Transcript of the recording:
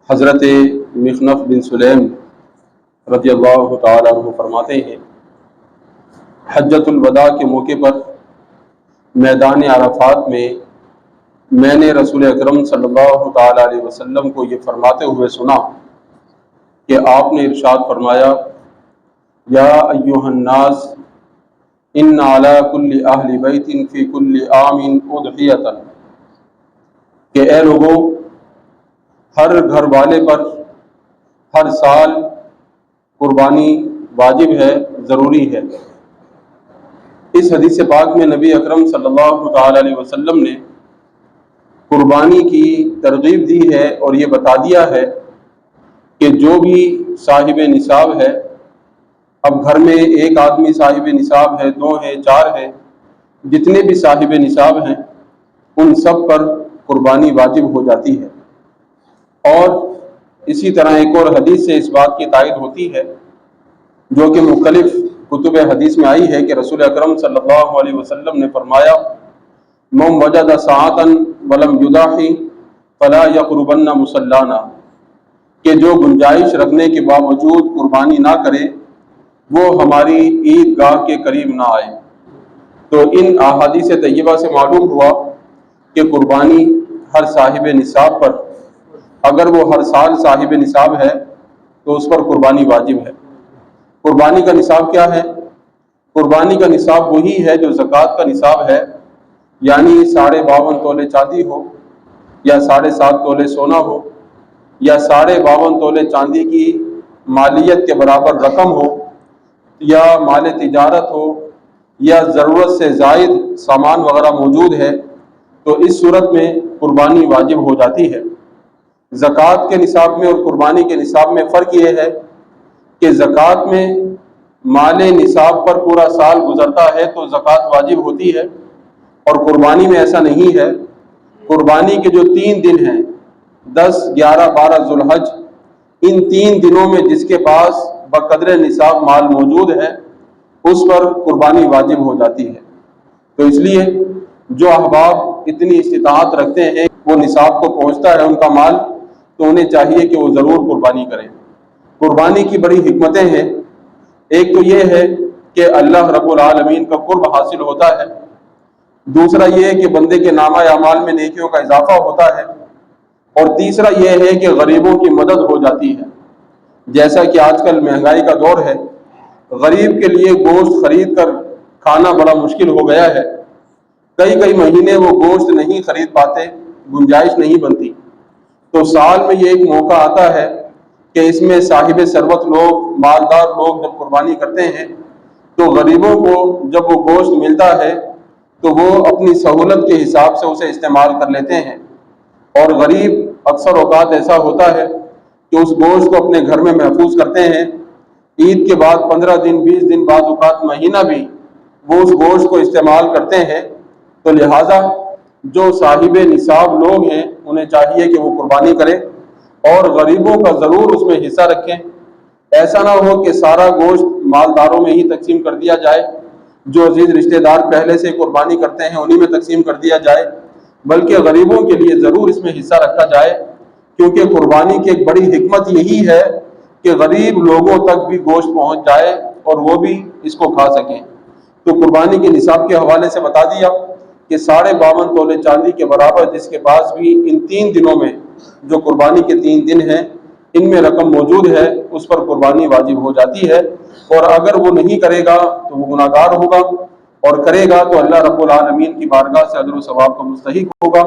حضرت مخنف بن سلیم رضی اللہ تعالیٰ عنہ فرماتے ہیں، حجۃ الوداع کے موقع پر میدان عرفات میں نے رسول اکرم صلی اللہ تعالیٰ علیہ وسلم کو یہ فرماتے ہوئے سنا کہ آپ نے ارشاد فرمایا، یا ایھا الناس ان علی کل اہل بیت فی کل عام اضحیۃ، کہ اے لوگوں، ہر گھر والے پر ہر سال قربانی واجب ہے، ضروری ہے۔ اس حدیث پاک میں نبی اکرم صلی اللہ تعالی علیہ وسلم نے قربانی کی ترغیب دی ہے اور یہ بتا دیا ہے کہ جو بھی صاحب نصاب ہے، اب گھر میں ایک آدمی صاحب نصاب ہے، 2 ہے، 4 ہے، جتنے بھی صاحب نصاب ہیں ان سب پر قربانی واجب ہو جاتی ہے۔ اور اسی طرح ایک اور حدیث سے اس بات کی تائید ہوتی ہے جو کہ مختلف کتب حدیث میں آئی ہے کہ رسول اکرم صلی اللہ علیہ وسلم نے فرمایا، من وجد ساعۃ ولم یضحی فلا یقربن مصلانا، کہ جو گنجائش رکھنے کے باوجود قربانی نہ کرے وہ ہماری عید گاہ کے قریب نہ آئے۔ تو ان احادیث طیبہ سے معلوم ہوا کہ قربانی ہر صاحب نصاب پر، اگر وہ ہر سال صاحب نصاب ہے تو اس پر قربانی واجب ہے۔ قربانی کا نصاب کیا ہے؟ قربانی کا نصاب وہی ہے جو زکوٰۃ کا نصاب ہے، یعنی 52.5 تولے چاندی ہو، یا 7.5 تولے سونا ہو، یا 52.5 تولے چاندی کی مالیت کے برابر رقم ہو، یا مال تجارت ہو، یا ضرورت سے زائد سامان وغیرہ موجود ہے، تو اس صورت میں قربانی واجب ہو جاتی ہے۔ زکوٰۃ کے نصاب میں اور قربانی کے نصاب میں فرق یہ ہے کہ زکوٰۃ میں مال نصاب پر پورا سال گزرتا ہے تو زکوٰۃ واجب ہوتی ہے، اور قربانی میں ایسا نہیں ہے۔ قربانی کے جو 3 دن ہیں، 10، 11، 12 ذو الحج، ان 3 دنوں میں جس کے پاس بقدر نصاب مال موجود ہے اس پر قربانی واجب ہو جاتی ہے۔ تو اس لیے جو احباب اتنی استطاعت رکھتے ہیں، وہ نصاب کو پہنچتا ہے ان کا مال، تو انہیں چاہیے کہ وہ ضرور قربانی کریں۔ قربانی کی بڑی حکمتیں ہیں۔ ایک تو یہ ہے کہ اللہ رب العالمین کا قرب حاصل ہوتا ہے، دوسرا یہ ہے کہ بندے کے نامہ اعمال میں نیکیوں کا اضافہ ہوتا ہے، اور تیسرا یہ ہے کہ غریبوں کی مدد ہو جاتی ہے۔ جیسا کہ آج کل مہنگائی کا دور ہے، غریب کے لیے گوشت خرید کر کھانا بڑا مشکل ہو گیا ہے، کئی مہینے وہ گوشت نہیں خرید پاتے، گنجائش نہیں بنتی۔ تو سال میں یہ ایک موقع آتا ہے کہ اس میں صاحب ثروت لوگ، مالدار لوگ جب قربانی کرتے ہیں تو غریبوں کو جب وہ گوشت ملتا ہے تو وہ اپنی سہولت کے حساب سے اسے استعمال کر لیتے ہیں، اور غریب اکثر اوقات ایسا ہوتا ہے کہ اس گوشت کو اپنے گھر میں محفوظ کرتے ہیں، عید کے بعد 15 دن، 20 دن، بعض اوقات مہینہ بھی وہ اس گوشت کو استعمال کرتے ہیں۔ تو لہٰذا جو صاحب نصاب لوگ ہیں انہیں چاہیے کہ وہ قربانی کریں اور غریبوں کا ضرور اس میں حصہ رکھیں۔ ایسا نہ ہو کہ سارا گوشت مالداروں میں ہی تقسیم کر دیا جائے، جو عزیز رشتہ دار پہلے سے قربانی کرتے ہیں انہی میں تقسیم کر دیا جائے، بلکہ غریبوں کے لیے ضرور اس میں حصہ رکھا جائے، کیونکہ قربانی کی ایک بڑی حکمت یہی ہے کہ غریب لوگوں تک بھی گوشت پہنچ جائے اور وہ بھی اس کو کھا سکیں۔ تو قربانی کے نصاب کے حوالے سے بتا دیا کہ 52.5 تولے چاندی کے برابر جس کے پاس بھی ان 3 دنوں میں، جو قربانی کے 3 دن ہیں، ان میں رقم موجود ہے، اس پر قربانی واجب ہو جاتی ہے۔ اور اگر وہ نہیں کرے گا تو وہ گناہ گار ہوگا، اور کرے گا تو اللہ رب العالمین کی بارگاہ سے اجر و ثواب کا مستحق ہوگا۔